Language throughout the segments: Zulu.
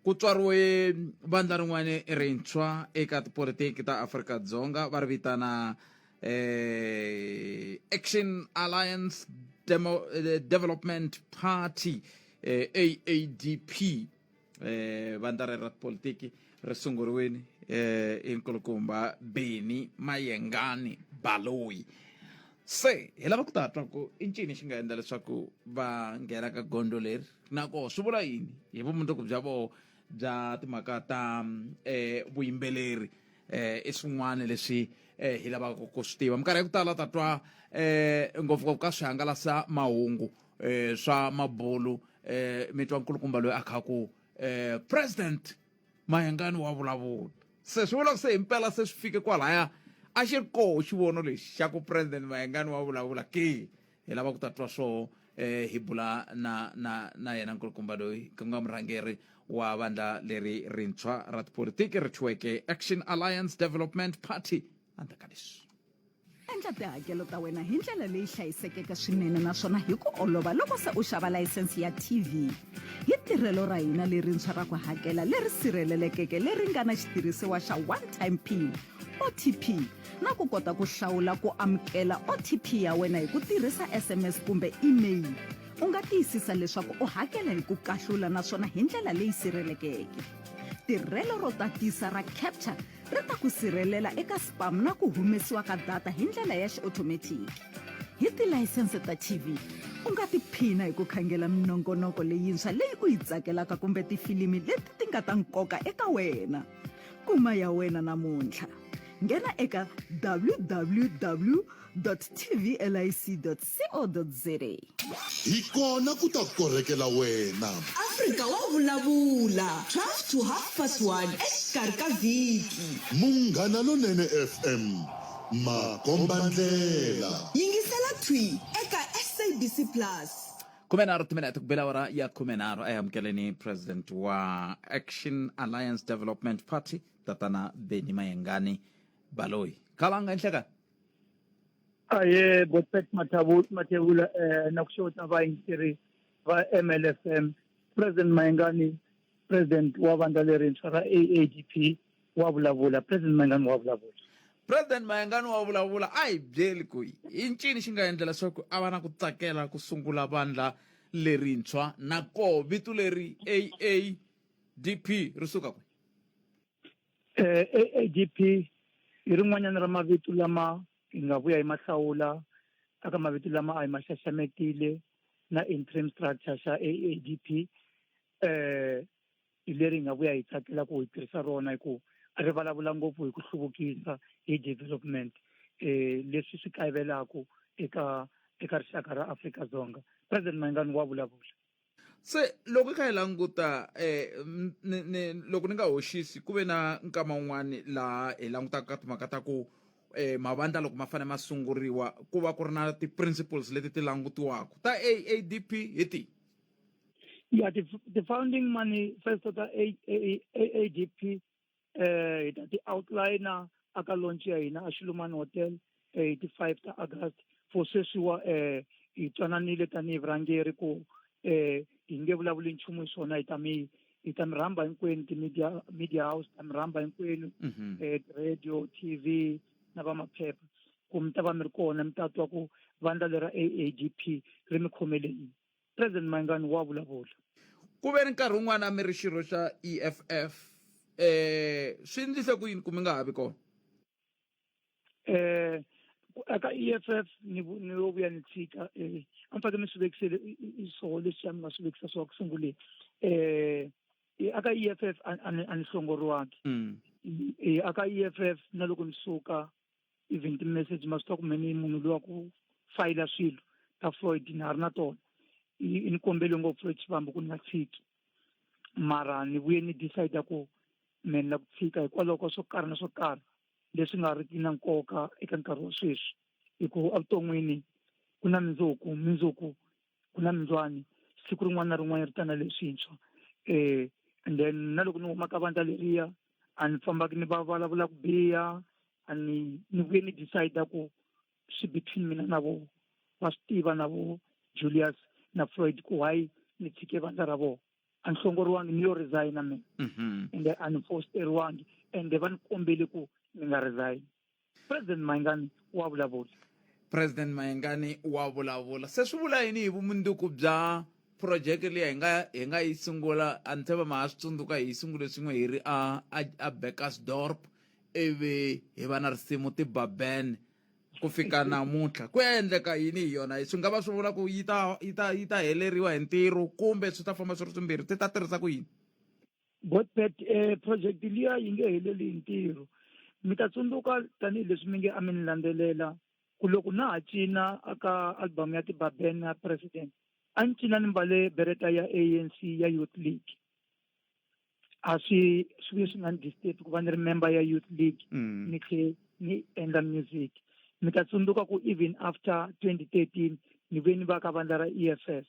ku tswariwe vandla rin'wana rintshwa eka tipolitiki ta Afrika-Dzonga va ri vitana Action Alliance Development Party, AADP. Vandla ra tipolitiki ri sunguriweni hi nkulukumba Benny Mayengani Baloyi. Se hi lava ku ta twa ku i ncini xi nga endla leswaku va nghena ka gondo leri nako swi vula yini hi vumundzuku bya vona bya timhaka ta vuyimbeleri i swin'wana leswi hi lavaka ku swi tiva. Minkarhi ya ku tala ta twa ngopfungopfu ka swihangalasa mahungu swa mabulu mi twa nkulukumba loyi a khaku President Mayengani wa vulavula. Se swi vula ku se himpela se swi fike kwalaya a xi ri koho xivono lexi xa ku President Mayengani wa vulavula ke hi lava ku ta twa swo hi bula na yena nkulukumba loyi ku nga murhangeri wa vandla leri rintshwa ra tipolitiki ri thyiweke Action Alliance Development Party. Andla ka leswi endla tihakelo ta wena hi ndlela leyi hlayisekeke swinene naswona hi ku olova loko se u xava layisense ya TV hi tirhelo ra hina lerintshwa ra ku hakela leri sirhelelekeke leri nga na xitirhisiwa xa one time pin OTP na ku kota ku hlawula ku amukela OTP ya wena hi ku tirhisa SMS kumbe email. U nga tiyisisa leswaku u hakela hi ku kahlula naswona hi ndlela leyi sirhelelekeke. Tirhelo ro tatisa ra capture ri ta ku sirhelela eka spam na ku humesiwa ka data hi ndlela ya xiotomatic. Hi tilayisense ta TV u nga tiphina hi ku khangela minongonoko leyintshwa leyi u yi tsakelaka kumbe tifilimi leti ti nga ta nkoka eka wena. Kuma ya wena namuntlha. Ngena eka www.tvlic.co.za. Hi kona ku ta korrekela wena. Afrika wa vulavula 12 to 1:30 exikarhi ka vhiki. Munghana Lonene FM makombandlela. Yingisela thwi eka SABC Plus. 13 timinete ku bela awara ya 13 ayamukeleni president wa Action Alliance Development Party tatana Benny Mayengani Baloyi. Kalanga inhleka aye botsek mathebula nakushota vayingiri va MLFM President Mayengani, President wa vandla lerintshwa ra AADP wa vulavula. President Mayengani wa vulavula. President Mayengani wa vulavula a hi byeli ku i ncini xi nga endla leswaku a va na ku tsakela ku sungula vandla lerintshwa nako vito leri AADP ri suka kwi? AADP hi rin'wanyana ra mavito lama hi nga vuya hi mahlawula aka mavito lama a hi maxaxametile na interim structure xa AADP hi leri hi nga vuya hi tsakela ku hi tirhisa rona hi ku a ri vulavula ngopfu hi ku hluvukisa hi development leswi swi kayivelaku eka rixaka ra Afrika-Dzonga. President Mayengani wa vulavula. Se loko hi kha hi languta loko ni nga hoxisi ku ve na nkama wun'wani laha hi langutaka ka timhaka ta ku mavandla loko ma fane ma sunguriwa ku va ku ri na ti-principles leti ti langutiwaka ta AADP hi ti. Yeah, the founding manifesto ta AADP the outliner aka launch ya hina a Shilumani Hotel 85 ta August for sweswiwa hi twananile tanihi vurhangeri ku hi nge vulavuli nchumu swona hi ta mi rhamba hinkwenu media house ta mi rhamba hinkwenu radio TV na va maphepha ku mi ta va mi ri kona mi ta twa ku vandla lera AADP ri mi khomele yini. President Mayengani wa vulavula. Ku ve ni nkarhi wun'wana mi ri xirho xa EFF swi endlise ku yini ku mi nga ha vi kona? Aka EFF ni yo vuya ni tshika a mpfake mi swi vekisile swo leswi a mi nga swi vekisa swa ku sunguleni aka EFF a ni hlongoriwangi aka EFF na loko ni suka even ti-message ma swi twa ku me ni munhu loyi wa ku fayila swilo ta Floyd ni ha ri na tona ni kombele ngopfu Xivambo ku ni nga tshiki mara ni vuye ni decide ku me ni la ku tshika hikwalaho ka swo karhi na swo karhi leswi nga ri na nkoka eka nkarhi wa sweswi hikuva evuton'wini ku na mindzuku ku na mindzwani siku rin'wana na rin'wana ri ta na leswintshwa and then na loko ni huma ka vandla leriya a ni fambaki ni va vulavula ku biha ni vuye ni decide ku swi between mina na vo va swi tiva na vo Julius na Floyd ku hayi ni tshike vandla ra vona an hlongoriwangi ni yo resign mina ende an fosteriwangi ende va ni kombele ku ni nga resign. President Mayengani wa vulavula. President Mayengani wa vulavula. Se swi vula yini hi vumundzuku bya project leyi hi nga yi sungula a ni tshemba ma ha swi tsundzuka hi sungule swin'we hi ri a Beckersdorp ivi hi va na risimu tibabene ku fika namuntlha ku endleka yini hi yona swi nga va swi vula ku yi ta heleriwa hi ntirho kumbe swi ta famba swi ri swimbirhi ti ta tirhisa ku yini? Botpet project liya yi nge heleli hi ntirho. Mi ta tsundzuka tanihileswi mi nge a mi ni landzelela ku loko na ha cina aka album ya tibabene ya president a ni cina ni mbale bereta ya ANC ya Youth League. A swi swi nga ni disturb ku va ni ri member ya Youth League ni tlhe ni endla music. Mi ta tsundzuka ku even after 2013 ni ve ni va ka vandla ra EFF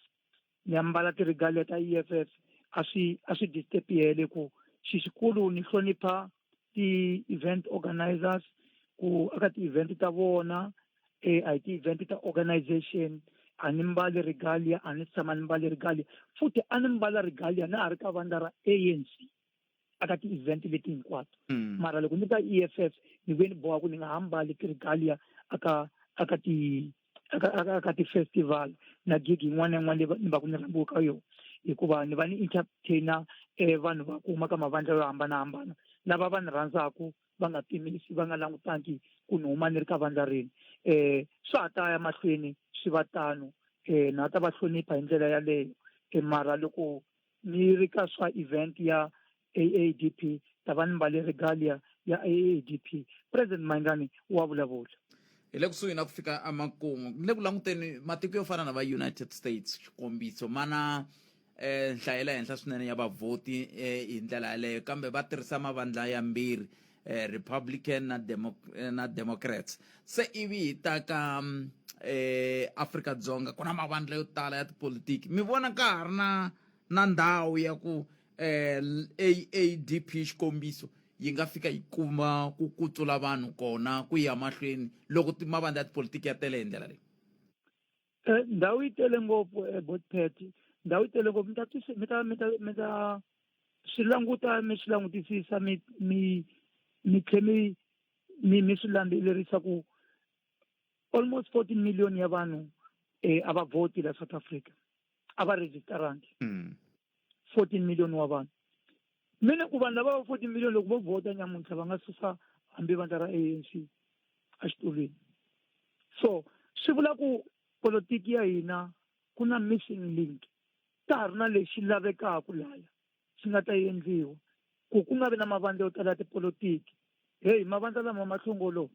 ni ambala tirigale ta EFF a swi disturb hele ku xikulu ni hlonipha ti-event organizers ku aka ti-event ta vona a hi ti-event ta organization a ni mbali regalia a ni tshama ni mbali regalia futhi a ni mbala regalia na ha ri ka vandla ra ANC aka ti-event leti hinkwato mara loko ni ka EFF ni ve ni boha ku ni nga ha mbali ti-regalia aka ti-festival na gig yin'wana na yin'wana ni va ku ni rhambiwe ka yona hikuva ni va ni entertainer vanhu va kuma ka mavandla yo hambanahambana lava va ni rhandzaku va nga pimisi va nga langutangi ku ni huma ni ri ka vandla rini. Swa ha ta ya mahlweni swi va tano na ta va hlonipha hi ndlela yaleyo mara loko ni ri ka swa event ya AADP ta va ni mbale regalia ya AADP. President Mayengani wa vulavula. Hi le kusuhi na ku fika emakumu ni le ku languteni matiko yo fana na va United States xikombiso mana nhlayo le henhla swinene ya vavhoti hi ndlela yaleyo kambe va tirhisa mavandla yambirhi Republican na Democrats. Se ivi hi ta ka Afrika-Dzonga ku na mavandla yo tala ya tipolitiki mi vona ka ha ri na ndhawu ya ku AADP xikombiso yi nga fika yi kuma ku kutsula vanhu kona ku ya mahlweni loko mavandla ya tipolitiki ya tele hi ndlela leyi? Ndhawu yi tele ngopfu Botpet, ndhawu yi tele ngopfu mi ta swi languta mi swi langutisisa mi tlhe mi swi landzelerisa ku almost 14 million ya vanhu a va vhoti la South Africa a va registerangi 14 million wa vanhu. Mina ku vanhu lava va 14 million loko vo vhota nyamuntlha va nga susa hambi vandla ra ANC a xitulwini. So swi vula ku politiki ya hina ku na missing link ka ha ri na lexi lavekaka laya xi nga ta endliwa ku nga vi na mavandla yo tala tipolitiki. Hey mavandla lama mahlongolo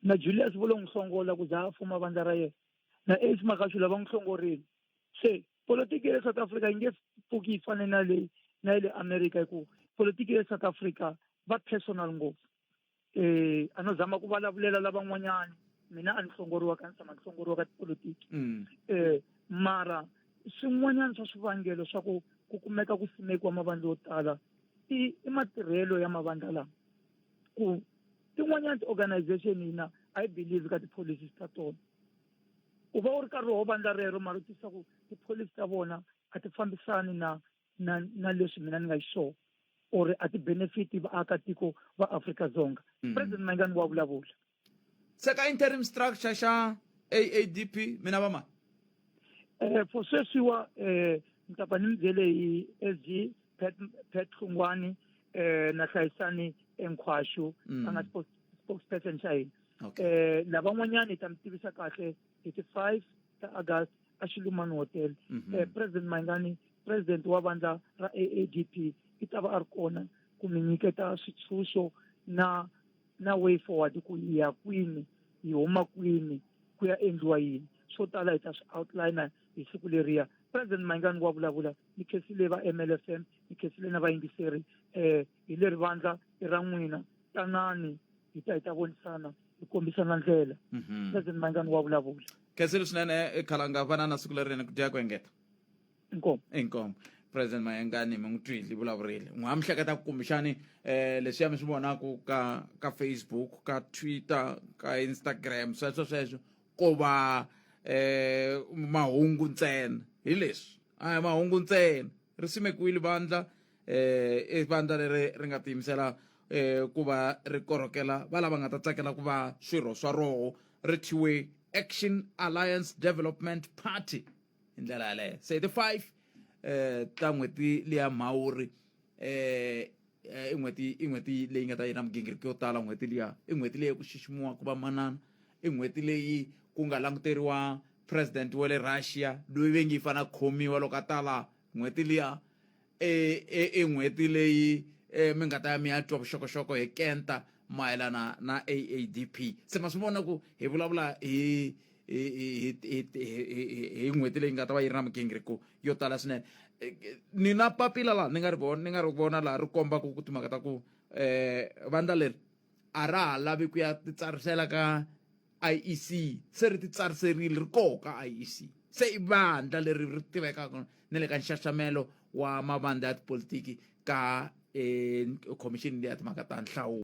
na Julius vo lo n'wi hlongola ku za a fuma vandla ra yena na Ace Makashula va n'wi hlongorile. Se politiki ya South Africa yi nge pfuki yi fane na le America hikuva politiki ya South Africa va personal ngopfu. A no zama ku vulavulela lavan'wanyani mina a ni hlongoriwa ka ni tshama ni hlongoriwa ka tipolitiki mara swin'wanyana swa swivangelo swa ku kumeka ku simekiwa mavandla yo tala i matirhelo ya mavandla lama ku tin'wanyana ti-organization hina I believe ka ti-policies ta tona u va u ri karhi ho vandla rero mara u tisa ku ti-policy ta vona a ti fambisani na leswi mina ni nga xiswona or a ti-benefit vaakatiko va Afrika-Dzonga. President Mayengani wa vulavula. Se ka interim structure xa AADP mina va mani? For sweswiwa ni ta va ni mi byele hi SG Pet Khungwani na Hlayisani Enkhwashu a nga spokesperson xa hina. Lavan'wanyani hi ta mi tivisa kahle hi ti 5 ta August a Xilumani Hotel. President Mayengani president wa vandla ra AADP i ta va a ri kona ku mi nyiketa switshunxo na way forward ku hi ya kwini hi huma kwini ku ya endliwa yini swo tala hi ta swi outline hi siku leriya. President Mayengani wa vulavula ni khensile va MLFM ni khensile na vayingiseri hi leri vandla i ra n'wina tanani hi ta vonisana hi kombisana ndlela. President Mayengani wa vulavula. Khensile swinene khalanga vana na siku lerina ku dya ku engeta inkomo. President Mayengani mi n'wi twile vulavurile n'wi ha mi hleketa ku kumbexani leswiya mi swi vonaku ka Facebook ka Twitter ka Instagram sweswo ko va mahungu ntsena hi leswi a hi mahungu ntsena ri simekiwile vandla i vandla leri ri nga tiyimisela ku va ri korhokela va lava nga ta tsakela ku va swirho swa roho ri thyiwe Action Alliance Development Party hi ndlela yaleyo se ti 5 ta n'hweti liya Mhawuri i n'hweti leyi nga ta yi na migingiriko yo tala n'hweti liya i n'hweti leyi ku xiximiwa ku va manana i n'hweti leyi ku nga languteriwa president wa le Russia loyi ve ngi fana khomiwa loko a tala n'hweti liya i n'hweti leyi mi nga ta ya mi ya twa vuxokoxoko hi kenta mayelana na AADP se ma swi vona ku hi vulavula hi n'hweti leyi nga ta va yi ri na migingiriko yo tala swinene ni na papila laha ni nga ri vona laha ri kombaka ku timhaka ta ku vandla leri a ra ha lavi ku ya titsarisela ka IEC se ri titsariserile ri koho ka IEC se i vandla leri ri tivekaka na le ka nxaxamelo wa mavandla ya tipolitiki ka khomixini leyi ya timhaka ta nhlawulo